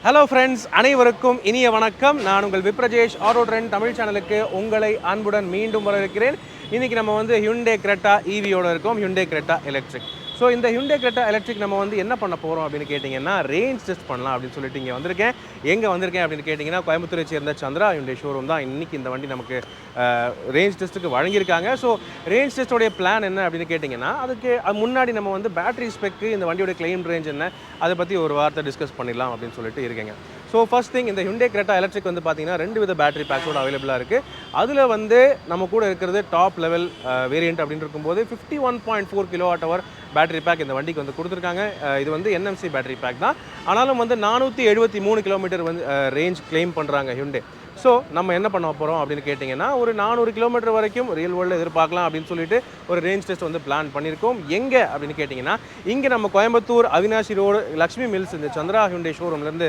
Hello friends, அனைவருக்கும் இனிய வணக்கம். நான் உங்கள் விப்ரஜேஷ் ஆட்டோ ட்ரெண்ட் தமிழ் சேனலுக்கு உங்களை அன்புடன் மீண்டும் வரவேற்கிறேன். இன்றைக்கி நம்ம வந்து ஹியூண்டே கிரெட்டா ஈவியோட இருக்கோம், ஹியூண்டே கிரெட்டா எலக்ட்ரிக். ஸோ இந்த ஹியூண்டே கிரெட்டா எலக்ட்ரிக் நம்ம வந்து என்ன பண்ண போகிறோம் அப்படின்னு கேட்டிங்கன்னா, ரேஞ்ச் டெஸ்ட் பண்ணலாம் அப்படின்னு சொல்லிட்டு இங்கே வந்திருக்கேன். எங்கே வந்திருக்கேன் அப்படின்னு கேட்டிங்கன்னா, கோயம்புத்தூரை சேர்ந்த சந்திரா ஹியூண்டே ஷோரூம் தான் இன்றைக்கி இந்த வண்டி நமக்கு ரேஞ்ச் டெஸ்ட்டுக்கு வழங்கியிருக்காங்க. ஸோ ரேஞ்ச் டெஸ்ட்டோடைய பிளான் என்ன அப்படின்னு கேட்டிங்கன்னா, அதுக்கு முன்னாடி நம்ம வந்து பேட்டரி ஸ்பெக்கு, இந்த வண்டியோட கிளைம் ரேஞ்ச் என்ன, அதை பற்றி ஒரு வார்த்தை டிஸ்கஸ் பண்ணிடலாம் அப்படின்னு சொல்லிட்டு இருக்கேங்க. ஸோ ஃபர்ஸ்ட் திங், இந்த ஹியூண்டே கிரெட்டா எலக்ட்ரிக் வந்து பார்த்தீங்கன்னா 2 வித பேட்டரி பேக்ஸோட அவைலபிளாக இருக்குது. அதில் வந்து நம்ம கூட இருக்கிறது டாப் லெவல் வேரியண்ட் அப்படின்னு இருக்கும்போது 51.4 kWh பேட்டரி பேக் இந்த வண்டிக்கு வந்து கொடுத்துருக்காங்க. இது வந்து என்எம்சி பேட்டரி பேக் தான். ஆனாலும் வந்து 473 கிலோமீட்டர் வந்து ரேஞ்ச் கிளைம் பண்ணுறாங்க ஹியூண்டே. ஸோ நம்ம என்ன பண்ண போகிறோம் அப்படின்னு கேட்டிங்கன்னா, ஒரு 400 கிலோமீட்டர் வரைக்கும் ரியல் வேர்ல்டில் எதிர்பார்க்கலாம் அப்படின்னு சொல்லிட்டு ஒரு ரேஞ்ச் டெஸ்ட் வந்து பிளான் பண்ணியிருக்கோம். எங்கே அப்படின்னு கேட்டிங்கன்னா, இங்கே நம்ம கோயம்புத்தூர் அவினாஷி ரோடு லக்ஷ்மி மில்ஸ் இந்த சந்திரா ஹியூண்டே ஷோரூம்லேருந்து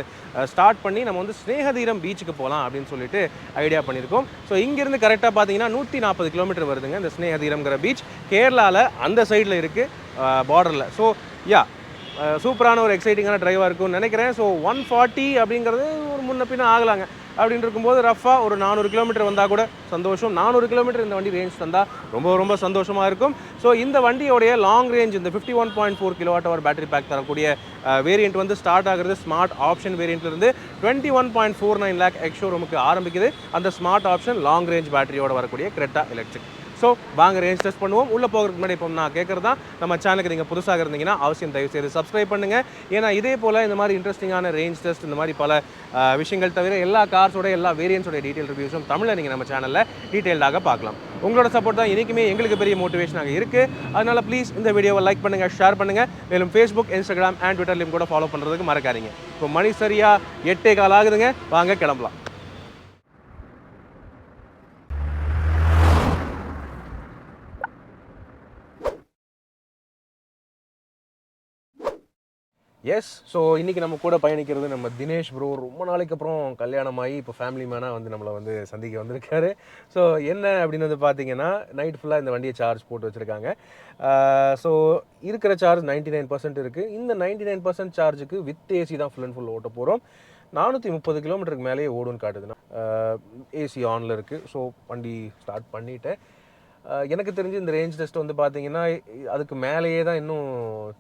ஸ்டார்ட் பண்ணி நம்ம வந்து ஸ்னேகதீரம் பீச்சுக்கு போகலாம் அப்படின்னு சொல்லிட்டு ஐடியா பண்ணியிருக்கோம். ஸோ இங்கேருந்து கரெக்டாக பார்த்தீங்கன்னா 140 கிலோமீட்டர் வருதுங்க இந்த ஸ்னேகதீரம்ங்கிற பீச். கேரளாவில் அந்த சைடில் இருக்குது, பார்டரில். ஸோ சூப்பரான ஒரு எக்ஸைட்டிங்கான டிரைவாக இருக்கும்னு நினைக்கிறேன். ஸோ 140 அப்படிங்கிறது ஒரு முன்ன பின்ன ஆகலாங்க. அப்படின்னு இருக்கும்போது ரஃபாக ஒரு 400 கிலோமீட்டர் வந்தால் கூட சந்தோஷம். 400 கிலோமீட்டர் இந்த வண்டி ரேஞ்ச் தந்தால் ரொம்ப சந்தோஷமாக இருக்கும். ஸோ இந்த வண்டியோடைய லாங் ரேஞ்ச் இந்த 51.4 kWh பேட்டரி பேக் தரக்கூடிய வேரியண்ட் வந்து ஸ்டார்ட் ஆகுறது ஸ்மார்ட் ஆப்ஷன் வேரியண்ட்லேருந்து 21.49 lakh எக்ஸ்ஷோரூமுக்கு ஆரம்பிக்குது. அந்த ஸ்மார்ட் ஆப்ஷன் லாங் ரேஞ்ச் பேட்டரியோட வரக்கூடிய கிரெட்டா எலக்ட்ரிக். ஸோ வாங்க ரேஞ்ச் டெஸ்ட் பண்ணுவோம். உள்ளே போகிறதுக்கு முன்னாடி இப்போ நான் கேட்குறது தான், நம்ம சேனலுக்கு நீங்கள் புதுசாக இருந்தீங்கன்னா அவசியம் தயவு செய்து சப்ஸ்கிரைப் பண்ணுங்கள். ஏன்னா இதே போல் இந்த மாதிரி இன்ட்ரெஸ்டிங்கான ரேஞ்ச் டெஸ்ட், இந்த மாதிரி பல விஷயங்கள் தவிர எல்லா கார்ஸோட எல்லா வேரியன்ஸோட டீட்டெயில் ரிவ்யூஸும் தமிழில் நீங்கள் நம்ம சேனலில் டீட்டெயில்டாக பார்க்கலாம். உங்களோட சப்போர்ட் தான் இன்றைக்குமே எங்களுக்கு பெரிய மோட்டிவேஷனாக இருக்குது. அதனால் ப்ளீஸ் இந்த வீடியோவை லைக் பண்ணுங்கள், ஷேர் பண்ணுங்கள். மேலும் ஃபேஸ்புக், இன்ஸ்டாகிராம் அண்ட் ட்விட்டர்லையும் கூட ஃபாலோ பண்ணுறதுக்கு மறக்காதீங்க. இப்போ மணி சரியாக 8:15 ஆகுதுங்க. வாங்க கிளம்பலாம். எஸ், ஸோ இன்றைக்கி நம்ம கூட பயணிக்கிறது நம்ம தினேஷ் ப்ரோ. ரொம்ப நாளைக்கு அப்புறம் கல்யாணமாகி இப்போ ஃபேமிலி மேனாக வந்து நம்மளை வந்து சந்திக்க வந்திருக்காரு. ஸோ என்ன அப்படின்னு வந்து பார்த்தீங்கன்னா, நைட் ஃபுல்லாக இந்த வண்டியை சார்ஜ் போட்டு வச்சுருக்காங்க. ஸோ இருக்கிற சார்ஜ் 99% இருக்குது. இந்த 99% சார்ஜுக்கு வித் ஏசி தான் ஃபுல் அண்ட் ஃபுல் ஓட்ட போகிறோம். 430 கிலோமீட்டருக்கு மேலேயே ஓடுன்னு காட்டுதுன்னா ஏசி ஆனில் இருக்குது. ஸோ வண்டி ஸ்டார்ட் பண்ணிவிட்டேன். எனக்கு தெரிஞ்சு இந்த ரேஞ்ச் டெஸ்ட் வந்து பார்த்தீங்கன்னா அதுக்கு மேலேயே தான் இன்னும்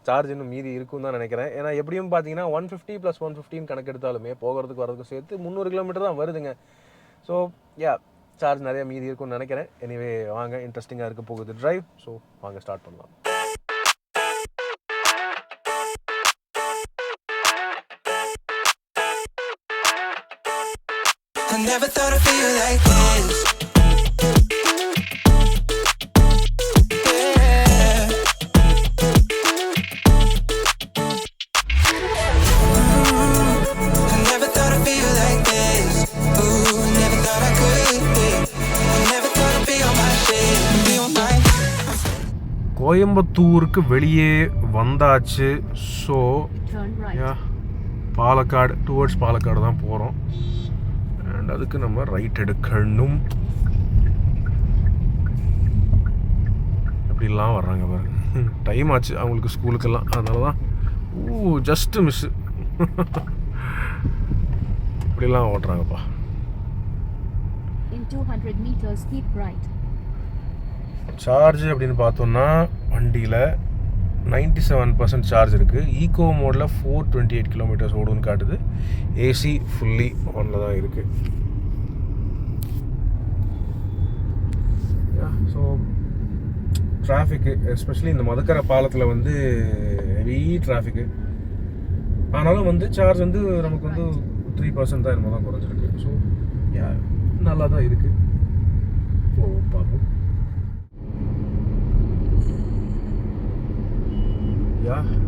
சார்ஜ் இன்னும் மீதி இருக்கும் தான் நினைக்கிறேன். ஏன்னா எப்படியும் பார்த்தீங்கன்னா 150 + 115 கணக்கு எடுத்தாலுமே போகிறதுக்கு வரதுக்கும் சேர்த்து 300 கிலோமீட்டர் தான் வருதுங்க. ஸோ சார்ஜ் நிறைய மீதி இருக்கும்னு நினைக்கிறேன். எனிவே வாங்க, இன்ட்ரெஸ்டிங்காக இருக்க போகுது டிரைவ். ஸோ வாங்க ஸ்டார்ட் பண்ணலாம். I never thought I'd feel like this. கோயம்புத்தூருக்கு வெளியே வந்தாச்சு. ஸோ பாலக்காடு, டுவர்ட்ஸ் பாலக்காடு தான் போகிறோம். அண்ட் அதுக்கு நம்ம ரைட் எடுக்கணும். அப்படிலாம் வர்றாங்க பாருங்க, டைம் ஆச்சு அவங்களுக்கு ஸ்கூலுக்கெல்லாம். அதனால தான் ஜஸ்ட்டு மிஸ்ஸு இப்படிலாம் ஓட்டுறாங்கப்பா. சார்ஜ் அப்படின்னு பார்த்தோம்னா வண்டியில் 97% சார்ஜ் இருக்குது. ஈகோ மோடில் 428 கிலோமீட்டர்ஸ் ஓடுன்னு காட்டுது. ஏசி ஃபுல்லி ஆனில் தான் இருக்குது. ஸோ டிராஃபிக்கு எஸ்பெஷலி இந்த மதக்கரை பாலத்தில் வந்து ஹெவி டிராஃபிக்கு. ஆனாலும் வந்து சார்ஜ் வந்து நமக்கு வந்து 3% தான் என்னமோ தான் குறைஞ்சிருக்கு. ஸோ நல்லா தான் இருக்குது. பார்ப்போம்.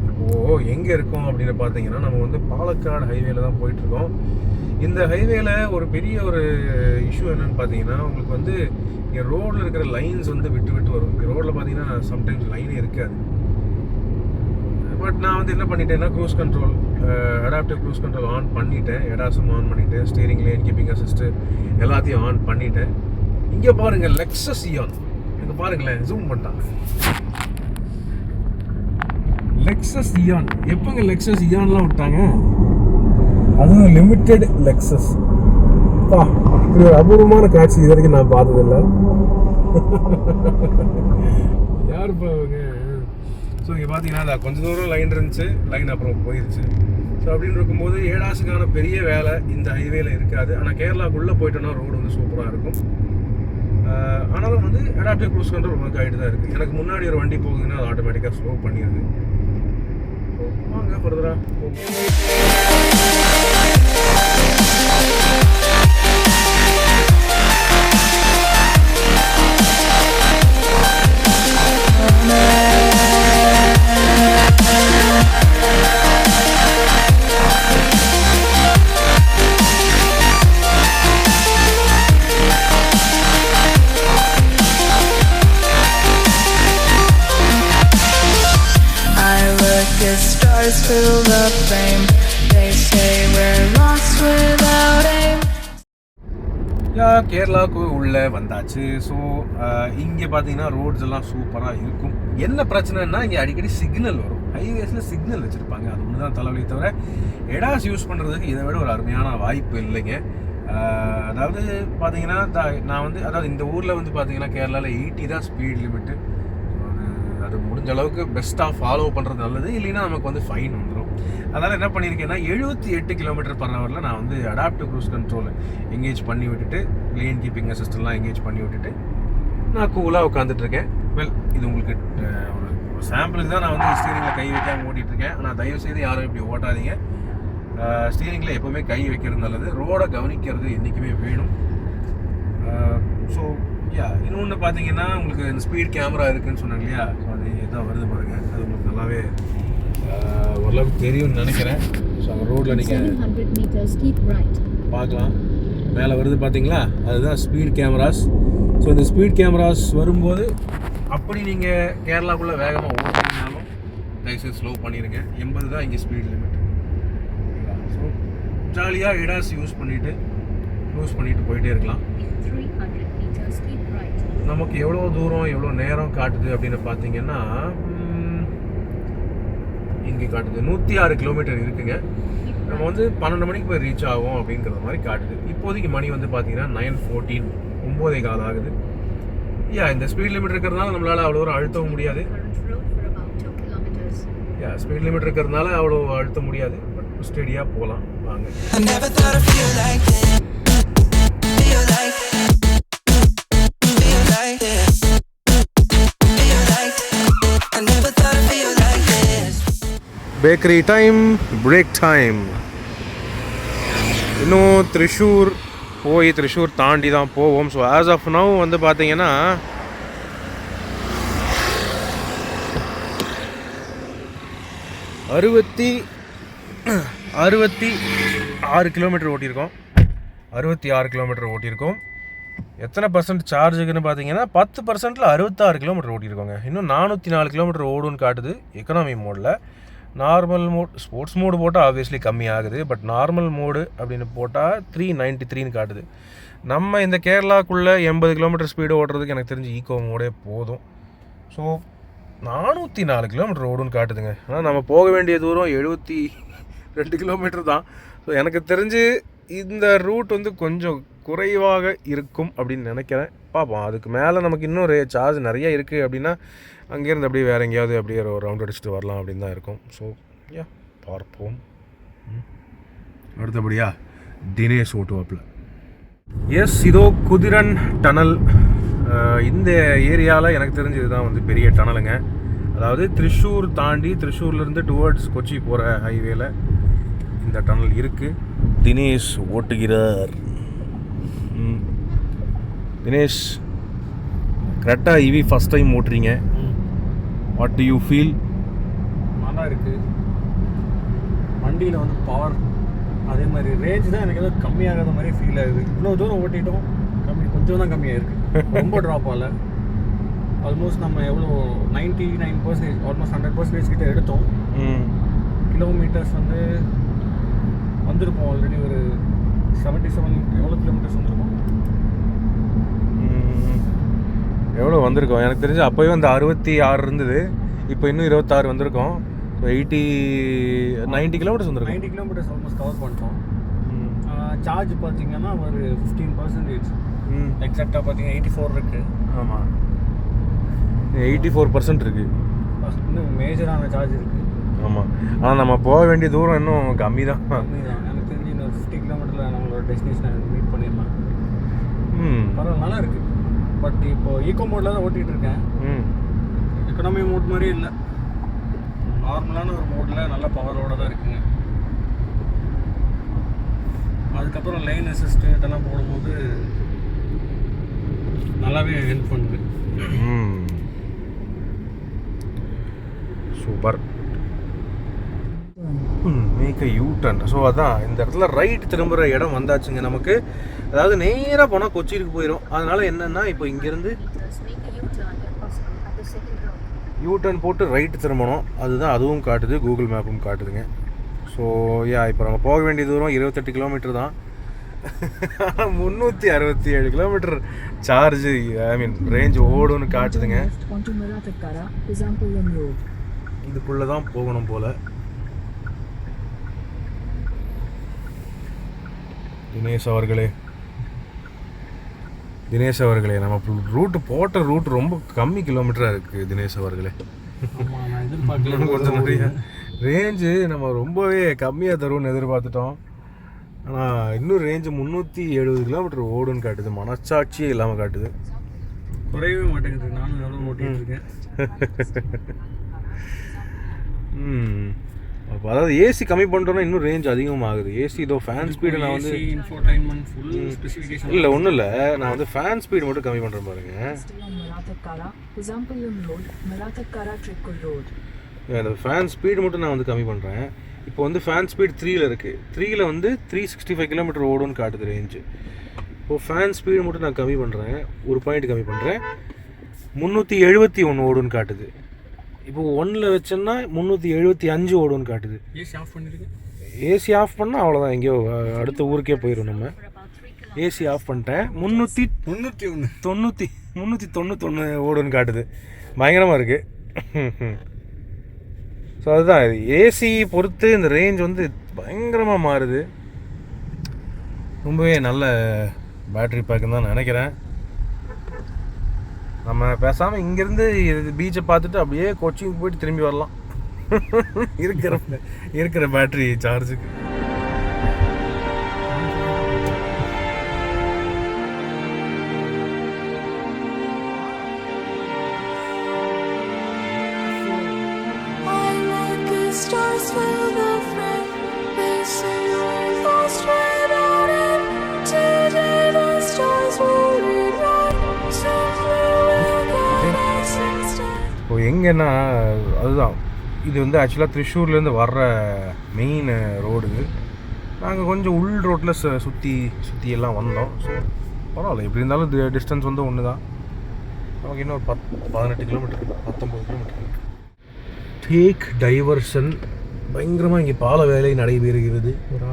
இப்போது எங்கே இருக்கோம் அப்படின்னு பார்த்தீங்கன்னா, நம்ம வந்து பாலக்காடு ஹைவேல தான் போயிட்டுருக்கோம். இந்த ஹைவேல ஒரு பெரிய ஒரு இஷ்யூ என்னென்னு பார்த்தீங்கன்னா, உங்களுக்கு வந்து இங்கே ரோடில் இருக்கிற லைன்ஸ் வந்து விட்டு வரும். இங்கே ரோடில் பார்த்தீங்கன்னா சம்டைம்ஸ் லைனே இருக்காது. பட் நான் வந்து என்ன பண்ணிட்டேன்னா, cruise control, adaptive cruise control on பண்ணிட்டேன். எடாஸும் ஆன் பண்ணிட்டேன். ஸ்டீரிங் லேன், கீப்பிங் அசிஸ்ட்டு எல்லாத்தையும் ஆன் பண்ணிட்டேன். இங்கே பாருங்கள், லெக்ஸஸ் இயான். இங்கே பாருங்களேன், ஜூம் பண்ணிட்டாங்க. லெக்ஸஸ் இயான் எப்போங்க லெக்ஸஸ் இயான்லாம் விட்டாங்க? அதுவும் லிமிட்டெட் லெக்ஸஸ். இப்படி ஒரு அபூர்வமான காட்சி இது வரைக்கும் நான் பார்த்ததில்லை. யாருப்பா அவங்க? ஸோ இங்கே பார்த்தீங்கன்னா கொஞ்சம் தூரம் லைன் இருந்துச்சு, லைன் அப்புறம் போயிடுச்சு. ஸோ அப்படின்னு இருக்கும்போது ஏடாஸுக்கான பெரிய வேலை இந்த ஹைவேல இருக்காது. ஆனால் கேரளாக்குள்ளே போயிட்டோன்னா ரோடு வந்து சூப்பராக இருக்கும். ஆனாலும் வந்து அடாப்டிவ் க்ரூஸ் கண்ட்ரோல் ஒர்க் ஆகிட்டு தான் இருக்குது. எனக்கு முன்னாடி ஒரு வண்டி போகுதுன்னா அது ஆட்டோமேட்டிக்காக ஸ்லோ பண்ணிடுது. வாங்க ஃபர்தரா fill the frame. They say we're lost without aim. கேரளாவுக்கு உள்ளே வந்தாச்சு. ஸோ இங்கே பார்த்தீங்கன்னா ரோட்ஸ் எல்லாம் சூப்பராக இருக்கும். என்ன பிரச்சனைன்னா இங்கே அடிக்கடி சிக்னல் வரும். ஹைவேஸில் சிக்னல் வச்சுருப்பாங்க. அது ஒன்று தான் தலைவலி. தவிர எடாஸ் யூஸ் பண்ணுறதுக்கு இதை விட ஒரு அருமையான வாய்ப்பு இல்லைங்க. அதாவது பார்த்தீங்கன்னா நான் வந்து அதாவது இந்த ஊரில் வந்து பார்த்தீங்கன்னா கேரளாவில் 80 தான் ஸ்பீட் லிமிட்டு. அது முடிஞ்ச அளவுக்கு பெஸ்ட்டாக ஃபாலோ பண்ணுறது நல்லது. இல்லைன்னா நமக்கு வந்து ஃபைன் வந்துடும். அதனால் என்ன பண்ணியிருக்கேன்னா 78 km/h நான் வந்து அடாப்டிவ் க்ரூஸ் கண்ட்ரோல் எங்கேஜ் பண்ணி விட்டுட்டு லேன் கீப்பிங் அசிஸ்டன்ட்லாம் எங்கேஜ் பண்ணி விட்டுட்டு நான் கூலாக உட்காந்துட்ருக்கேன். இது உங்களுக்கு ஒரு சாம்பிளுக்கு தான் நான் வந்து ஸ்டீரிங்கில் கை வைக்காமல் ஓட்டிகிட்ருக்கேன். ஆனால் தயவுசெய்து யாரும் இப்படி ஓட்டாதீங்க. ஸ்டீரிங்கில் எப்போவுமே கை வைக்கிறது நல்லது. ரோடை கவனிக்கிறது என்றைக்குமே வேணும். ஸோ இன்னொன்று பார்த்தீங்கன்னா உங்களுக்கு இந்த ஸ்பீட் கேமரா இருக்குதுன்னு சொன்னாங்க இல்லையா? ஸோ அது எதாவது வருது பாருங்க. அது உங்களுக்கு நல்லாவே ஓரளவுக்கு தெரியும்னு நினைக்கிறேன். ஸோ அந்த ரோட்டில் நீங்கள் பார்க்கலாம். மேலே வருது பார்த்தீங்களா? அதுதான் ஸ்பீட் கேமராஸ். ஸோ இந்த ஸ்பீட் கேமராஸ் வரும்போது அப்படி நீங்கள் கேரளாக்குள்ளே வேகமாக ஓட்டினாலும் தயவுசெய்து ஸ்லோ பண்ணிடுங்க. 80 தான் இங்கே ஸ்பீட் லிமிட். ஸோ ஜாலியாக எடாஸ் யூஸ் பண்ணிவிட்டு போயிட்டே இருக்கலாம். நமக்கு எவ்வளோ தூரம் எவ்வளோ நேரம் காட்டுது அப்படின்னு பார்த்தீங்கன்னா இங்கே காட்டுது 106 கிலோமீட்டர் இருக்குங்க. நம்ம வந்து 12 மணிக்கு போய் ரீச் ஆகும் அப்படிங்கிற மாதிரி காட்டுது. இப்போதைக்கு மணி வந்து பார்த்தீங்கன்னா 9:14 9:15 ஆகுது. இந்த ஸ்பீட் லிமிட் இருக்கிறதுனால நம்மளால் அவ்வளோ தூரம் அழுத்தவும் முடியாது. ஸ்பீட் லிமிட் இருக்கிறதுனால அவ்வளோ அழுத்த முடியாது. பட் ஸ்டெடியாக போகலாம். வாங்க. Bakery time, break time. இன்னும் திரிஷூர் தாண்டி தான் போவோம். ஸோ ஆஸ் ஆஃப் நவ் வந்து பார்த்தீங்கன்னா 66 கிலோமீட்டர் ஓட்டியிருக்கோம். 66 கிலோமீட்டர் ஓட்டியிருக்கோம். எத்தனை பர்சன்ட் சார்ஜுக்குன்னு பார்த்தீங்கன்னா 10%ல் 66 கிலோமீட்டர் ஓட்டியிருக்கோங்க. இன்னும் 404 கிலோமீட்டர் ஓடுன்னு காட்டுது எக்கனாமி மோடில். நார்மல் மோட், ஸ்போர்ட்ஸ் மோடு போட்டால் ஆப்வியஸ்லி கம்மியாகுது. பட் நார்மல் மோடு அப்படின்னு போட்டால் 393ன்னு காட்டுது. நம்ம இந்த கேரளாக்குள்ளே 80 கிலோமீட்டர் ஸ்பீடு ஓட்டுறதுக்கு எனக்கு தெரிஞ்சு ஈகோ மோடே போதும். ஸோ 404 கிலோமீட்டர் ஓடுன்னு காட்டுதுங்க. ஆனால் நம்ம போக வேண்டிய தூரம் 72 கிலோமீட்டர் தான். ஸோ எனக்கு தெரிஞ்சு இந்த ரூட் வந்து கொஞ்சம் குறைவாக இருக்கும் அப்படின்னு நினைக்கிறேன். பார்ப்போம். அதுக்கு மேலே நமக்கு இன்னும் சார்ஜ் நிறைய இருக்குது அப்படின்னா அங்கேருந்து அப்படியே வேறு எங்கேயாவது அப்படியே ஒரு ரவுண்ட் அடிச்சுட்டு வரலாம் அப்படின்னு தான் இருக்கும். ஸோ பார்ப்போம். அடுத்தபடியாக தினேஷ் ஓட்டுவாப்பில். இதோ குதிரன் டனல். இந்த ஏரியாவில் எனக்கு தெரிஞ்சது தான் வந்து பெரிய டனலுங்க. அதாவது திரிஷூர் தாண்டி திரிஷூர்லேருந்து டுவர்ட்ஸ் கொச்சி போகிற ஹைவேல இந்த டனல் இருக்குது. தினேஷ் ஓட்டுகிறார். Dinesh, Creta EV first time ஓட்டுறீங்க. What do you feel? நல்லா இருக்குது. வண்டியில் வந்து பவர், அதே மாதிரி ரேஞ்ச் தான் எனக்கு ஏதோ கம்மியாகாத மாதிரி ஃபீல் ஆகுது. இவ்வளோ தூரம் ஓட்டிட்டோம், கொஞ்சம் தான் கம்மியாக இருக்குது. ரொம்ப ட்ராப் ஆகல. ஆல்மோஸ்ட் நம்ம எவ்வளோ 99%, ஆல்மோஸ்ட் 100% கிட்ட எடுத்தோம். கிலோமீட்டர்ஸ் வந்து வந்திருப்போம். ஆல்ரெடி ஒரு 77 எவ்வளோ கிலோமீட்டர்ஸ் வந்திருக்கோம். எவ்வளோ வந்திருக்கோம் எனக்கு தெரிஞ்சு அப்போயும் வந்து 66 இருந்தது. இப்போ இன்னும் 26 வந்திருக்கோம். 90 கிலோமீட்டர்ஸ் வந்துருக்கும். 90 கிலோமீட்டர்ஸ் ஆல்மோஸ்ட் கவர் பண்ணிட்டோம். சார்ஜ் பார்த்தீங்கன்னா ஒரு 15%. எக்ஸாக்டாக பார்த்தீங்கன்னா 84 இருக்குது. ஆமாம், 84% இருக்குது. இன்னும் மேஜரான சார்ஜ் இருக்குது. ஆமாம், ஆனால் நம்ம போக வேண்டிய தூரம் இன்னும் கம்மி தான். எனக்கு தெரிஞ்சு இன்னும் 50 கிலோமீட்டரில் நம்மளோட டெஸ்டினேஷனை மீட் பண்ணிடலாம். பரவாயில்ல, நல்லா இருக்குது. பட் இப்போ ஈகோ மோடில் தான் ஓட்டிகிட்டு இருக்கேன். எக்கனாமி மோட் மாதிரி இல்லை, நார்மலான ஒரு மோடில் நல்ல பவரோடு தான் இருக்குங்க. அதுக்கப்புறம் லைன் அசிஸ்ட் இதெல்லாம் போடும்போது நல்லாவே ஹெல்ப் பண்ணுது. Super. Make U turn. So அதான் இந்த இடத்துல ரைட் திரும்புகிற இடம் வந்தாச்சுங்க நமக்கு. அதாவது நேராக போனால் கொச்சிக்கு போயிடும். அதனால் என்னென்னா இப்போ இங்கேருந்து யூ டர்ன் போட்டு ரைட் திரும்பணும். அதுதான் அதுவும் காட்டுது, கூகுள் மேப்பும் காட்டுதுங்க. ஸோ இப்போ நம்ம போக வேண்டிய தூரம் 28 கிலோமீட்டர் தான். 367 கிலோமீட்டர் சார்ஜ், ஐ மீன் ரேஞ்ச் ஓடுன்னு காட்டுதுங்க. இதுக்குள்ளே தான் போகணும் போல். தினேஷ் அவர்களே நம்ம ரூட்டு போட்ட ரூட் ரொம்ப கம்மி கிலோமீட்டராக இருக்குது. தினேஷ் அவர்களே, கொஞ்சம் நிறைய ரேஞ்சு நம்ம ரொம்பவே கம்மியாக தரும்னு எதிர்பார்த்துட்டோம். ஆனால் இன்னும் ரேஞ்சு 370 கிலோமீட்டர் ஓடுன்னு காட்டுது. மனசாட்சியே இல்லாமல் காட்டுது. குறையவே மாட்டேங்குது. நானும் எவ்வளோ ஓட்டிகிட்டு இருக்கேன். அப்போ அதாவது ஏசி கம்மி பண்ணிட்டோன்னா இன்னும் ரேஞ்ச் அதிகமாகுது. ஏசி இதோ ஃபேன் ஸ்பீடு நான் வந்து இல்லை ஒன்றும் இல்லை, நான் வந்து ஃபேன் ஸ்பீடு மட்டும் கம்மி பண்ணுறேன் பாருங்க. அந்த ஃபேன் ஸ்பீடு மட்டும் நான் வந்து கம்மி பண்ணுறேன். இப்போ வந்து ஃபேன் ஸ்பீட் 3ல் இருக்குது. 3ல் வந்து 365 கிலோமீட்டர் ஓடுன்னு காட்டுது ரேஞ்சு. இப்போது ஃபேன் ஸ்பீடு மட்டும் நான் கம்மி பண்ணுறேன், ஒரு பாயிண்ட் கம்மி பண்ணுறேன். 371 ஓடுன்னு காட்டுது. இப்போ 1ல் வச்சேன்னா 375 ஓடுன்னு காட்டுது. ஏசி ஆஃப் பண்ணிருக்கேன். ஏசி ஆஃப் பண்ணால் அவ்வளோதான், எங்கேயோ அடுத்த ஊருக்கே போயிடும். நம்ம ஏசி ஆஃப் பண்ணிட்டேன். 391 ஓடுன்னு காட்டுது. பயங்கரமாக இருக்குது. ஸோ அதுதான், ஏசி பொறுத்து இந்த ரேஞ்ச் வந்து பயங்கரமாக மாறுது. ரொம்பவே நல்ல பேட்ரி பேக்குன்னு தான் நினைக்கிறேன். நம்ம பேசாமல் இங்கேருந்து பீச்சை பார்த்துட்டு அப்படியே கொச்சிக்கு போயிட்டு திரும்பி வரலாம். இருக்கிற battery சார்ஜுக்கு. Stars fill the frame. They say we're lost without it. Today the stars will rewrite. Soon we will guide us instead. இப்போ எங்கன்னா அதுதான், இது வந்து ஆக்சுவலாக திருச்சூர்லேருந்து வர்ற மெயின் ரோடு. நாங்கள் கொஞ்சம் உள் ரோட்டில் சுற்றி எல்லாம் வந்தோம். ஸோ பரவாயில்ல, எப்படி இருந்தாலும் டிஸ்டன்ஸ் வந்து ஒன்று தான். நமக்கு இன்னும் 18 கிலோமீட்டர் 19 கிலோமீட்டர். டேக் டைவர்ஷன் பயங்கரமாக இங்கே பால வேலை நடைபெறுகிறது. ஒரு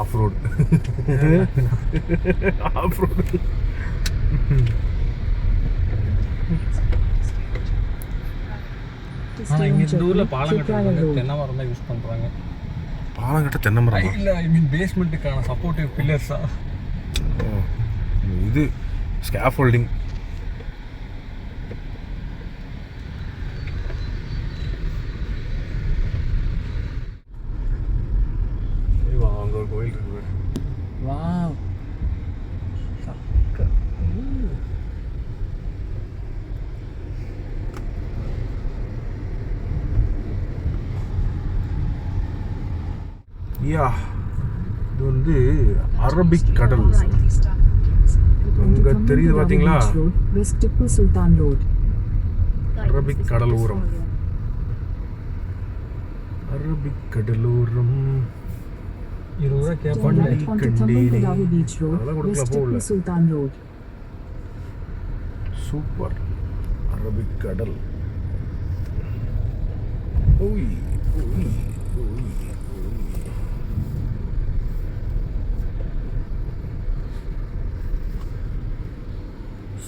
ஆஃப் ரோடு ஆனால் இங்கே இந்த ஊரில் பாலங்கட்ட தென்னை மரம் தான் யூஸ் பண்ணுறாங்க. பாலங்கட்ட தென்னை மரம் இல்லை, ஐ மீன் பேஸ்மெண்ட்டுக்கான சப்போர்ட்டிவ் பில்லர்ஸா. இது ஸ்கேஃபோல்டிங். அங்கே ஒரு கோயில் இருக்கு. வாவ், யா, இது வந்து அரபிக் கடல். அங்கே தெரியுது பார்த்தீங்களா, அரபிக் கடலோரம். அரபிக் கடலோரம் 20 ரூபா கேட்பாங்க. சூப்பர் அரபிக் கடல். ஓய் ஓய் ஓய்.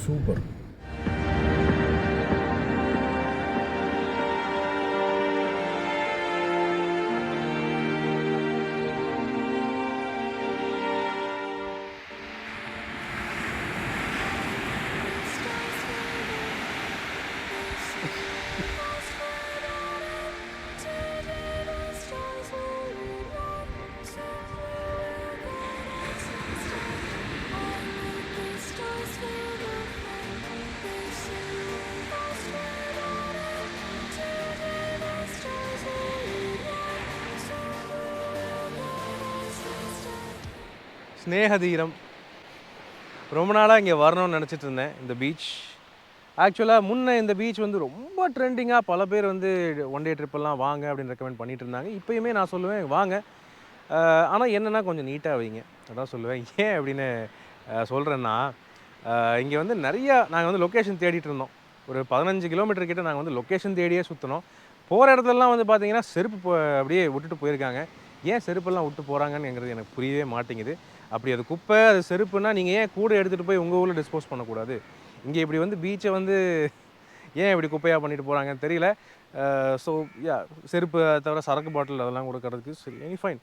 சூப்பர். ஸ்னேகதீரம். ரொம்ப நாளாக இங்கே வரணும்னு நினச்சிட்டு இருந்தேன் இந்த பீச். ஆக்சுவலாக முன்னே இந்த பீச் வந்து ரொம்ப ட்ரெண்டிங்காக பல பேர் வந்து ஒன் டே ட்ரிப்பெல்லாம் வாங்க அப்படின்னு ரெக்கமெண்ட் பண்ணிட்டு இருந்தாங்க. இப்போயுமே நான் சொல்லுவேன் வாங்க, ஆனால் என்னென்னா கொஞ்சம் நீட்டாக வைங்க அதான் சொல்லுவேன். ஏன் அப்படின்னு சொல்கிறேன்னா, இங்கே வந்து நிறையா நாங்கள் வந்து லொக்கேஷன் தேடிட்டு இருந்தோம். ஒரு 15 கிலோமீட்டர் கிட்ட நாங்கள் வந்து லொக்கேஷன் தேடியே சுற்றினோம். போகிற இடத்துலலாம் வந்து பார்த்தீங்கன்னா செருப்பு அப்படியே விட்டுட்டு போயிருக்காங்க. ஏன் செருப்பெல்லாம் விட்டு போகிறாங்கன்னுங்கிறது எனக்கு புரியவே மாட்டேங்குது. அப்படி அது குப்பை, அது செருப்புன்னா நீங்கள் ஏன் கூட எடுத்துகிட்டு போய் உங்கள் ஊரில் டிஸ்போஸ் பண்ணக்கூடாது? இங்கே இப்படி வந்து பீச்சை வந்து ஏன் இப்படி குப்பையாக பண்ணிட்டு போகிறாங்கன்னு தெரியல. ஸோ யா, செருப்பு தவிர சரக்கு பாட்டில் அதெல்லாம் கொடுக்கறதுக்கு சரி, எனி ஃபைன்.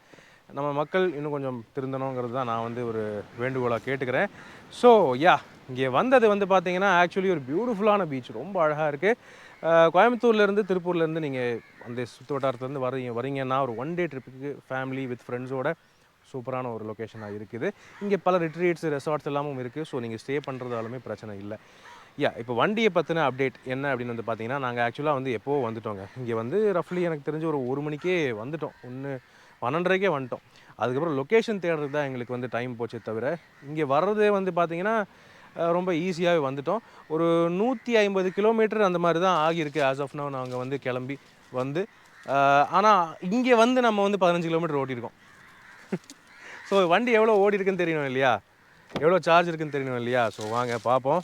நம்ம மக்கள் இன்னும் கொஞ்சம் திருந்தணுங்கிறது தான் நான் வந்து ஒரு வேண்டுகோளாக கேட்டுக்கிறேன். ஸோ யா, இங்கே வந்தது வந்து பார்த்தீங்கன்னா ஆக்சுவலி ஒரு பியூட்டிஃபுல்லான பீச், ரொம்ப அழகாக இருக்குது. கோயம்புத்தூர்லேருந்து திருப்பூர்லேருந்து நீங்கள் அந்த சுற்று வட்டாரத்துலேருந்து வரீங்கன்னா ஒரு ஒன் டே ட்ரிப்புக்கு ஃபேமிலி வித் ஃப்ரெண்ட்ஸோட சூப்பரான ஒரு லொக்கேஷனாக இருக்குது. இங்கே பல ரிட்ரீட்ஸ், ரெசார்ட்ஸ் எல்லாமும் இருக்குது. ஸோ நீங்கள் ஸ்டே பண்ணுறதாலுமே பிரச்சனை இல்லை. யா, இப்போ வண்டியை பற்றின அப்டேட் என்ன அப்படின்னு வந்து பார்த்தீங்கன்னா, நாங்கள் ஆக்சுவலாக வந்து எப்போவோ வந்துட்டோங்க. இங்கே வந்து ரஃப்லி எனக்கு தெரிஞ்சு ஒரு 1 மணிக்கே வந்துட்டோம், 12:30க்கே வந்துட்டோம். அதுக்கப்புறம் லொக்கேஷன் தேடுறது தான் எங்களுக்கு வந்து டைம் போச்சே தவிர, இங்கே வர்றதே வந்து பார்த்திங்கன்னா ரொம்ப ஈஸியாகவே வந்துட்டோம். ஒரு 150 கிலோமீட்டர் அந்த மாதிரி தான் ஆகியிருக்கு ஆஸ் ஆஃப் நவ் நாங்கள் வந்து கிளம்பி வந்து. ஆனால் இங்கே வந்து நம்ம வந்து 15 கிலோமீட்டர் ஓட்டியிருக்கோம். ஸோ வண்டி எவ்வளோ ஓடி இருக்குன்னு தெரியணும் இல்லையா, எவ்வளோ சார்ஜ் இருக்குன்னு தெரியணும் இல்லையா. ஸோ வாங்க பார்ப்போம்.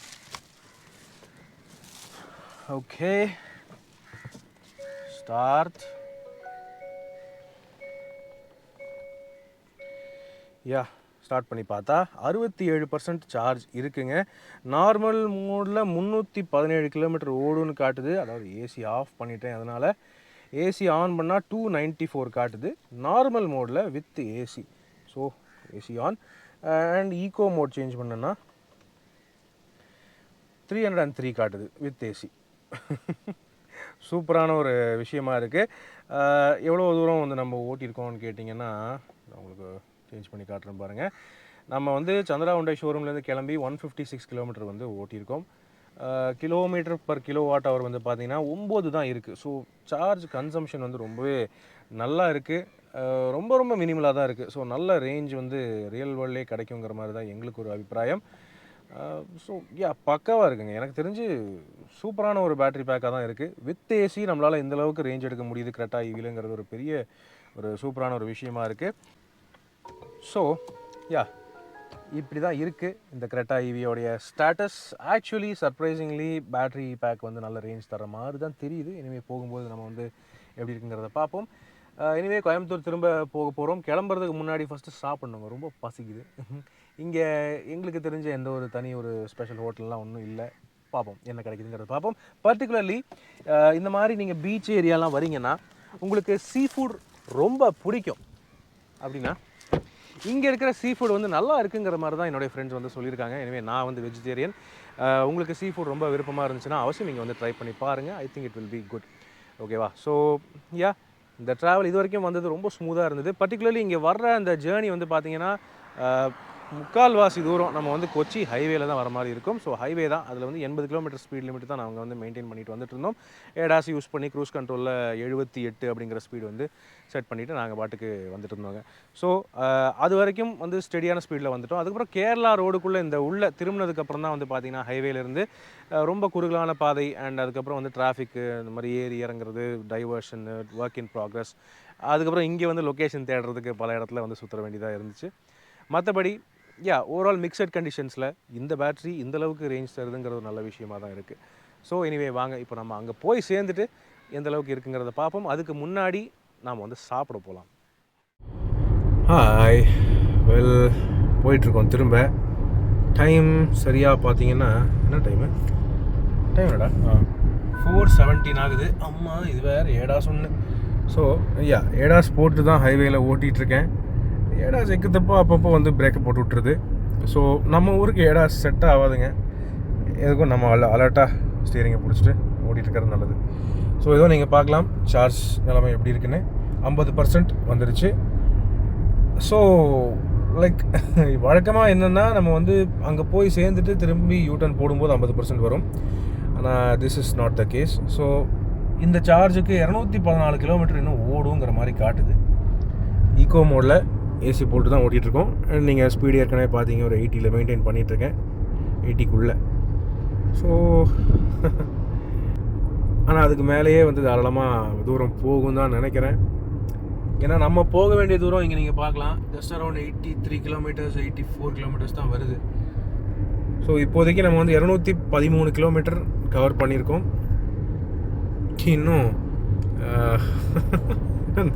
Okay, start. யா, ஸ்டார்ட் பண்ணி பார்த்தா 67% சார்ஜ் இருக்குங்க. நார்மல் மோடில் 317 கிலோமீட்டர் ஓடுன்னு காட்டுது. அதாவது ஏசி ஆஃப் பண்ணிட்டேன், அதனால் ஏசி ஆன் பண்ணால் 294 காட்டுது. நார்மல் மோடில் with AC. So AC on and eco mode change பண்ணேன்னா 303 காட்டுது வித் ஏசி. சூப்பரான ஒரு விஷயமா இருக்குது. எவ்வளோ தூரம் வந்து நம்ம ஓட்டியிருக்கோம்னு கேட்டிங்கன்னா, உங்களுக்கு சேஞ்ச் பண்ணி காட்டுறேன் பாருங்கள். நம்ம வந்து சந்திரா ஹுண்டாய் ஷோரூம்லேருந்து கிளம்பி 156 கிலோமீட்டர் வந்து ஓட்டியிருக்கோம். கிலோமீட்டர் பர் கிலோவாட் ஹவர் வந்து பார்த்திங்கன்னா 9 தான் இருக்குது. ஸோ சார்ஜ் கன்சம்ஷன் வந்து ரொம்பவே நல்லா இருக்குது. ரொம்ப ரொம்ப மினிமலாக தான் இருக்குது. ஸோ நல்ல ரேஞ்ச் வந்து ரியல் வேர்ல்ட்லேயே கிடைக்குங்கிற மாதிரி தான் எங்களுக்கு ஒரு அபிப்பிராயம். ஸோ யா, பக்காவாக இருக்குங்க. எனக்கு தெரிஞ்சு சூப்பரான ஒரு பேட்டரி பேக்காக தான் இருக்குது. வித் ஏசி நம்மளால் இந்த அளவுக்கு ரேஞ்ச் எடுக்க முடியுது கிரெட்டா ஈவிலுங்கிறது ஒரு பெரிய ஒரு சூப்பரான ஒரு விஷயமா இருக்குது. ஸோ யா, இப்படி தான் இருக்குது இந்த கிரெட்டா ஈவியோடைய status. Actually surprisingly battery pack வந்து நல்ல ரேஞ்ச் தர மாதிரி தான் தெரியுது. இனிமேல் போகும்போது நம்ம வந்து எப்படி இருக்குங்கிறத பார்ப்போம். இனிமேல் கோயம்புத்தூர் திரும்ப போக போகிறோம். கிளம்புறதுக்கு முன்னாடி ஃபஸ்ட்டு சாப்பிட்ணுங்க, ரொம்ப பசிக்குது. இங்கே எங்களுக்கு தெரிஞ்ச எந்த ஒரு தனி ஒரு ஸ்பெஷல் ஹோட்டல்லாம் ஒன்றும் இல்லை. பார்ப்போம் என்ன கிடைக்குதுங்கிறத பார்ப்போம். பர்டிகுலர்லி இந்த மாதிரி நீங்கள் பீச் ஏரியாலாம் வரீங்கன்னா உங்களுக்கு சீ ஃபுட் ரொம்ப பிடிக்கும் அப்படின்னா இங்கே இருக்கிற சீ ஃபுட் வந்து நல்லா இருக்குங்கிற மாதிரி தான் என்னுடைய ஃப்ரெண்ட்ஸ் வந்து சொல்லியிருக்காங்க. எனவே நான் வந்து வெஜிடேரியன். உங்களுக்கு சீ ஃபுட் ரொம்ப விருப்பமாக இருந்துச்சுன்னா அவசியம் நீங்கள் வந்து ட்ரை பண்ணி பாருங்கள். I think it will be good. ஓகேவா? ஸோ யா, இந்த ட்ராவல் இது வரைக்கும் வந்தது ரொம்ப ஸ்மூத்தாக இருந்தது. பர்டிகுலர்லி இங்கே வர்ற அந்த ஜேர்னி வந்து பார்த்திங்கன்னா முக்கால்வாசி தூரம் நம்ம வந்து கொச்சி ஹைவேல தான் வர மாதிரி இருக்கும். ஸோ ஹைவே தான், அதில் வந்து 80 கிலோமீட்டர் ஸ்பீட் லிமிட் தான் நாங்கள் வந்து மெயின்டைன் பண்ணிட்டு வந்துட்டு இருந்தோம். ஏடாஸ் யூஸ் பண்ணி க்ரூஸ் கண்ட்ரோலில் 78 அப்படிங்கிற ஸ்பீடு வந்து செட் பண்ணிவிட்டு நாங்கள் பாட்டுக்கு வந்துட்டு இருந்தோங்க. ஸோ அது வரைக்கும் வந்து ஸ்டெடியான ஸ்பீடில் வந்துட்டோம். அதுக்கப்புறம் கேரளா ரோடுக்குள்ளே இந்த உள்ள திரும்பினதுக்கப்புறம் தான் வந்து பார்த்திங்கன்னா ஹைவேலேருந்து ரொம்ப குறுகலான பாதை அண்ட் அதுக்கப்புறம் வந்து டிராஃபிக்கு இந்த மாதிரி ஏறி இறங்குறது, டைவர்ஷன், ஒர்க் இன் ப்ராக்ரஸ். அதுக்கப்புறம் இங்கே வந்து லொக்கேஷன் தேடுறதுக்கு பல இடத்துல வந்து சுற்ற வேண்டியதாக இருந்துச்சு. மற்றபடி யா, ஓவரால் மிக்சட் கண்டிஷன்ஸில் இந்த பேட்ரி இந்த அளவுக்கு ரேஞ்ச் தருதுங்கிறது ஒரு நல்ல விஷயமாக தான் இருக்குது. ஸோ எனிவே வாங்க இப்போ நம்ம அங்கே போய் சேர்ந்துட்டு எந்த அளவுக்கு இருக்குங்கிறத பார்ப்போம். அதுக்கு முன்னாடி நாம் வந்து சாப்பிட போகலாம். ஹாய், வெல் போயிட்டுருக்கோம் திரும்ப. டைம் சரியாக பார்த்தீங்கன்னா என்ன டைம் என்னடா 4:17 ஆகுது. அம்மா இது வேறு ஏடாஸ் ஒன்று. ஸோ யா, ஏடாஸ் போட்டு தான் ஹைவேயில் ஓட்டிகிட்ருக்கேன். ஏடாஸ் எக்குத்தப்போ அப்பப்போ வந்து பிரேக்கை போட்டு விட்டுருது. ஸோ நம்ம ஊருக்கு ஏடாஸ் செட் ஆகாதுங்க. எதுக்கும் நம்ம அலர்ட்டாக ஸ்டீரிங்கை பிடிச்சிட்டு ஓட்டிகிட்டு நல்லது. ஸோ ஏதோ நீங்கள் பார்க்கலாம் சார்ஜ் நிலைமை எப்படி இருக்குன்னு. 50% வந்துருச்சு. ஸோ லைக் வழக்கமாக என்னென்னா நம்ம வந்து அங்கே போய் சேர்ந்துட்டு திரும்பி யூட்டர்ன் போடும்போது 50% வரும். ஆனால் this is not the case. So இந்த சார்ஜுக்கு 214 கிலோமீட்டர் இன்னும் ஓடுங்கிற மாதிரி காட்டுது. ஈகோ மோடில் ஏசி போட்டு தான் ஓட்டிகிட்ருக்கோம். அண்ட் நீங்கள் ஸ்பீடு ஏற்கனவே பார்த்தீங்க ஒரு 80ல் மெயின்டைன் பண்ணிகிட்ருக்கேன், 80க்குள்ளே. ஸோ ஆனால் அதுக்கு மேலேயே வந்து தாராளமாக தூரம் போகும் தான் நினைக்கிறேன். ஏன்னா நம்ம போக வேண்டிய தூரம் இங்கே நீங்கள் பார்க்கலாம், ஜஸ்ட் அரௌண்ட் 83 கிலோமீட்டர்ஸ் 84 கிலோமீட்டர்ஸ் தான் வருது. ஸோ இப்போதைக்கு நம்ம வந்து 213 கிலோமீட்டர் கவர் பண்ணியிருக்கோம். இன்னும்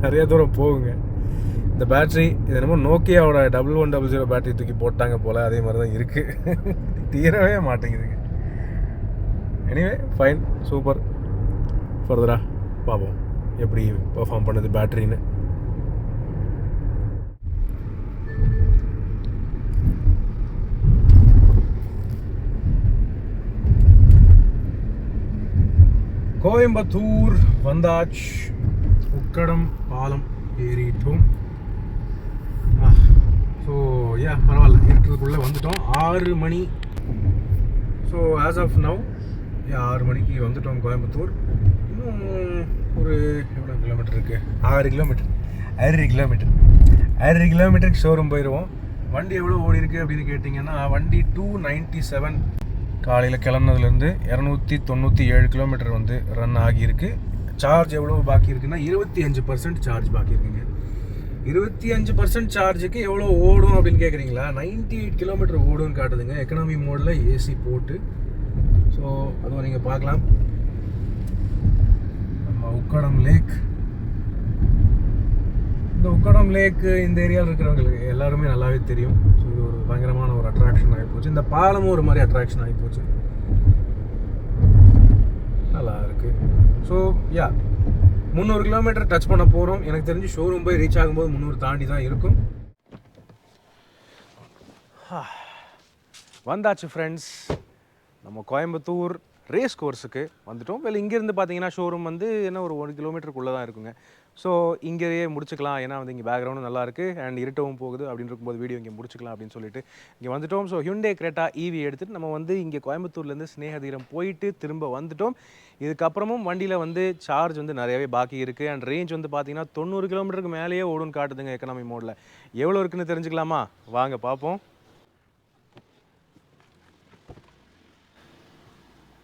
நிறைய தூரம் போகுங்க. இந்த பேட்ரி இது என்னமோ நோக்கியாவோட 1100 பேட்டரி தூக்கி போட்டாங்க போல், அதே மாதிரி தான் இருக்குது. தீரவே மாட்டேங்குதுங்க. Anyway fine, super. ஃபர்தராக பார்ப்போம் எப்படி பெர்ஃபார்ம் பண்ணுது பேட்டரின்னு. கோயம்புத்தூர் வந்தாச்சு. உக்கடம் பாலம் ஏறிட்டோம். ஸோ பரவாயில்ல, இருக்கிறதுக்குள்ளே வந்துட்டோம். 6 மணி. ஸோ ஆஸ் ஆஃப் நவ் 6 மணிக்கு வந்துட்டோம் கோயம்புத்தூர். இன்னும் ஒரு எவ்வளோ கிலோமீட்டர் இருக்குது? 6 கிலோமீட்டருக்கு ஷோரூம் போயிடுவோம். வண்டி எவ்வளோ ஓடி இருக்குது அப்படின்னு கேட்டிங்கன்னா, வண்டி 297 காலையில் கிளம்புனதுலேருந்து 297 கிலோமீட்டர் வந்து ரன் ஆகியிருக்கு. சார்ஜ் எவ்வளோ பாக்கி இருக்குன்னா 25% சார்ஜ் பாக்கி இருக்குங்க. 25% சார்ஜுக்கு எவ்வளோ ஓடும் அப்படின்னு கேட்குறீங்களா? 98 கிலோமீட்டர் ஓடுன்னு காட்டுதுங்க, எக்கனாமி மோடில் ஏசி போட்டு. ஸோ அதுவும் நீங்கள் பார்க்கலாம். நம்ம உக்கடம் லேக், இந்த உக்கடம் லேக்கு இந்த ஏரியாவில் இருக்கிறவங்களுக்கு எல்லாருமே நல்லாவே தெரியும். ஸோ இது ஒரு பயங்கரமான ஒரு அட்ராக்ஷன் ஆகிப்போச்சு. இந்த பாலமும் ஒரு மாதிரி அட்ராக்ஷன் ஆகிப்போச்சு, நல்லா இருக்குது. ஸோ 300 கிலோமீட்டர் டச் பண்ண போகிறோம். எனக்கு தெரிஞ்சு ஷோரூம் போய் ரீச் ஆகும்போது 300 தாண்டி தான் இருக்கும். வந்தாச்சு ஃப்ரெண்ட்ஸ், நம்ம கோயம்புத்தூர் ரேஸ் கோர்ஸுக்கு வந்துட்டோம். வெல் இங்கேருந்து பார்த்தீங்கன்னா ஷோரூம் வந்து என்ன ஒரு 1 கிலோமீட்டருக்குள்ளே தான் இருக்குங்க. ஸோ இங்கேயே முடிச்சுக்கலாம், ஏன்னா வந்து இங்கே பேக்ரவுண்டும் நல்லாயிருக்கு அண்ட் இருட்டவும் போகுது அப்படின்னு இருக்கும்போது வீடியோ இங்கே முடிச்சுக்கலாம் அப்படின்னு சொல்லிட்டு இங்கே வந்துட்டோம். ஸோ ஹியூண்டே கிரெட்டா ஈவி எடுத்துகிட்டு நம்ம வந்து இங்கே கோயம்புத்தூர்லேருந்து ஸ்னேகதீரம் போயிட்டு திரும்ப வந்துட்டோம். இதுக்கப்புறமும் வண்டியில் வந்து சார்ஜ் வந்து நிறையவே பாக்கி இருக்குது அண்ட் ரேஞ்ச் வந்து பார்த்தீங்கன்னா 90 கிலோமீட்டருக்கு மேலேயே ஓடுன்னு காட்டுதுங்க எக்கனாமி மோடில். எவ்வளோ இருக்குன்னு தெரிஞ்சுக்கலாமா? வாங்க பார்ப்போம்.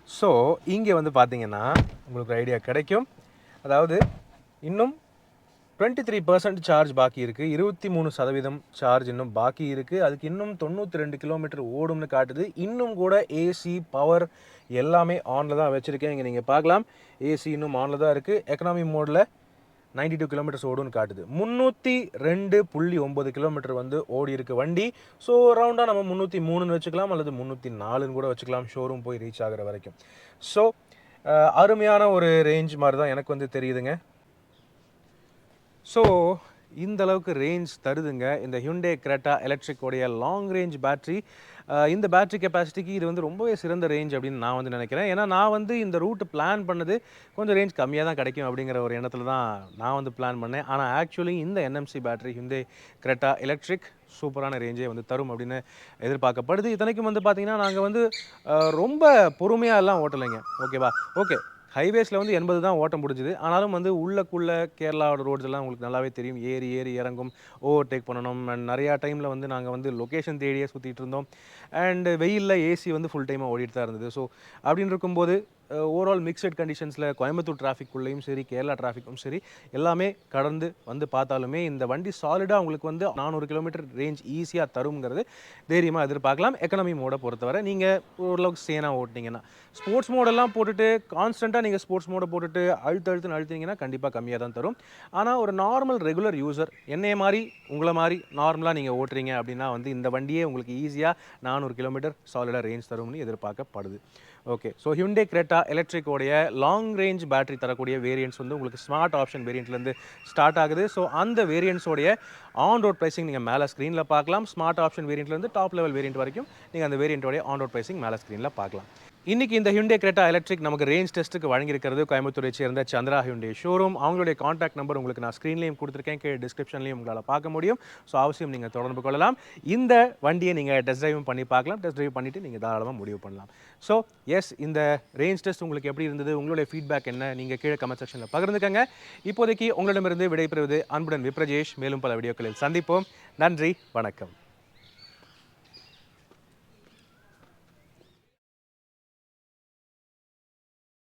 ஸோ இங்கே வந்து பார்த்தீங்கன்னா உங்களுக்கு ஐடியா கிடைக்கும். அதாவது இன்னும் 23% சார்ஜ் பாக்கி இருக்குது, 23% சார்ஜ் இன்னும் பாக்கி இருக்குது. அதுக்கு இன்னும் 92 கிலோமீட்டர் ஓடும்னு காட்டுது. இன்னும் கூட ஏசி பவர் எல்லாமே ஆனில் தான் வச்சுருக்கேன். இங்கே நீங்கள் பார்க்கலாம், ஏசி இன்னும் ஆனில் தான் இருக்குது. எக்கனாமி மோடில் 92 கிலோமீட்டர்ஸ் ஓடுன்னு காட்டுது. 302.9 கிலோமீட்டர் வந்து ஓடி இருக்குது வண்டி. ஸோ ரவுண்டாக நம்ம 303ன்னு வச்சுக்கலாம், அல்லது 304ன்னு கூட வச்சுக்கலாம் ஷோரூம் போய் ரீச் ஆகிற வரைக்கும். ஸோ அருமையான ஒரு ரேஞ்ச் மாதிரி தான் எனக்கு வந்து தெரியுதுங்க. ஸோ இந்த அளவுக்கு ரேஞ்ச் தருதுங்க இந்த ஹியூண்டே கிரெட்டா எலக்ட்ரிக்கோடைய லாங் ரேஞ்ச் பேட்ரி. இந்த பேட்ரி கெப்பாசிட்டிக்கு இது வந்து ரொம்பவே சிறந்த ரேஞ்ச் அப்படின்னு நான் வந்து நினைக்கிறேன். ஏன்னா நான் வந்து இந்த ரூட் பிளான் பண்ணது கொஞ்சம் ரேஞ்ச் கம்மியாக தான் கிடைக்கும் அப்படிங்கிற ஒரு எண்ணத்தில் தான் நான் வந்து பிளான் பண்ணேன். ஆனால் ஆக்சுவலி இந்த NMC battery Hyundai Creta electric சூப்பரான ரேஞ்சே வந்து தரும் அப்படின்னு எதிர்பார்க்கப்படுது. இத்தனைக்கும் வந்து பார்த்திங்கன்னா நாங்கள் வந்து ரொம்ப பொறுமையாக எல்லாம் ஓட்டலைங்க, ஓகேவா? ஓகே, ஹைவேஸில் வந்து 80 தான் ஓட்ட முடிஞ்சுது. ஆனாலும் வந்து உள்ளக்குள்ளே கேரளாவோட ரோட்ஸ் எல்லாம் உங்களுக்கு நல்லாவே தெரியும், ஏறி இறங்கும், ஓவர்டேக் பண்ணணும். அண்ட் நிறையா டைமில் வந்து நாங்கள் வந்து லொக்கேஷன் தேடியே சுற்றிட்டு இருந்தோம். அண்டு வெயிலில் ஏசி வந்து ஃபுல் டைமாக ஓடிட்டு தான் இருந்தது. ஸோ அப்படின்னு இருக்கும்போது ஓவரால் மிக்சட் கண்டிஷன்ஸில் கோயம்புத்தூர் டிராஃபிக்குள்ளேயும் சரி, கேரளா டிராஃபிக்கும் சரி, எல்லாமே கடந்து வந்து பார்த்தாலுமே இந்த வண்டி சாலிடாக உங்களுக்கு வந்து 400 கிலோமீட்டர் ரேஞ்ச் ஈஸியாக தருங்கிறது தைரியமாக எதிர்பார்க்கலாம். எக்கனாமி மோடை பொறுத்தவரை நீங்கள் ஓரளவுக்கு சேனாக ஓட்டினீங்கன்னா, ஸ்போர்ட்ஸ் மோடெல்லாம் போட்டுட்டு கான்ஸ்டண்ட்டாக நீங்கள் ஸ்போர்ட்ஸ் மோடை போட்டுட்டு அழுத்தினீங்கன்னா கண்டிப்பாக கம்மியாக தான் தரும். ஆனால் ஒரு நார்மல் ரெகுலர் யூசர் என்னைய மாதிரி உங்களை மாதிரி நார்மலாக நீங்கள் ஓட்டுறீங்க அப்படின்னா வந்து இந்த வண்டியே உங்களுக்கு ஈஸியாக 400 கிலோமீட்டர் சாலிடாக ரேஞ்ச் தரும்னு எதிர்பார்க்கப்படுது. ஓகே, ஸோ ஹியூண்டே கிரெட்டா எலக்ட்ரிக்கோடைய லாங் ரேஞ்ச் பேட்டரி தரக்கூடிய வேரியன்ட்ஸ் வந்து உங்களுக்கு ஸ்மார்ட் ஆப்ஷன் வேரியண்ட்லேருந்து ஸ்டார்ட் ஆகுது. ஸோ அந்த வேரியண்ட்ஸோடைய ஆன் ரோட் ப்ரைஸிங் நீங்கள் மேலே ஸ்க்ரீனில் பார்க்கலாம். ஸ்மார்ட் ஆப்ஷன் வேரியண்ட்லேருந்து டாப் லெவல் வேரியண்ட் வரைக்கும் நீங்கள் அந்த வேரியண்ட்டோடைய ஆன் ரோட் ப்ரைஸிங் மேலே ஸ்க்ரீனில் பார்க்கலாம். இன்னைக்கு இந்த ஹியூண்டே கிரெட்டா எலக்ட்ரிக் நமக்கு ரேஞ்ச் டெஸ்ட்டுக்கு வழங்கியிருக்கிறது கோயம்புத்தூரை சேர்ந்த சந்திரா ஹியூண்டே ஷோரூம். அவங்களுடைய காண்டாக்ட் நம்பர் உங்களுக்கு நான் ஸ்க்ரீன்லேயும் கொடுத்துருக்கேன், கீழே டிஸ்கிரிப்ஷன்லையும் உங்களால் பார்க்க முடியும். ஸோ அவசியம் நீங்கள் தொடர்பு கொள்ளலாம். இந்த வண்டியை நீங்கள் டெஸ்ட் ட்ரைவும் பண்ணி பார்க்கலாம். டெஸ்ட் ட்ரைவ் பண்ணிவிட்டு நீங்கள் தாராளமாக முடிவு பண்ணலாம். ஸோ எஸ், இந்த ரேஞ்ச் டெஸ்ட் உங்களுக்கு எப்படி இருந்தது, உங்களுடைய ஃபீட்பேக் என்ன, நீங்கள் கீழே கமெண்ட் செக்ஷனில் பகிர்ந்துக்கங்க. இப்போதைக்கு உங்களிடமிருந்து விடைபெறுவது அன்புடன் விப்ரஜேஷ். மேலும் பல வீடியோக்களில் சந்திப்போம். நன்றி, வணக்கம்.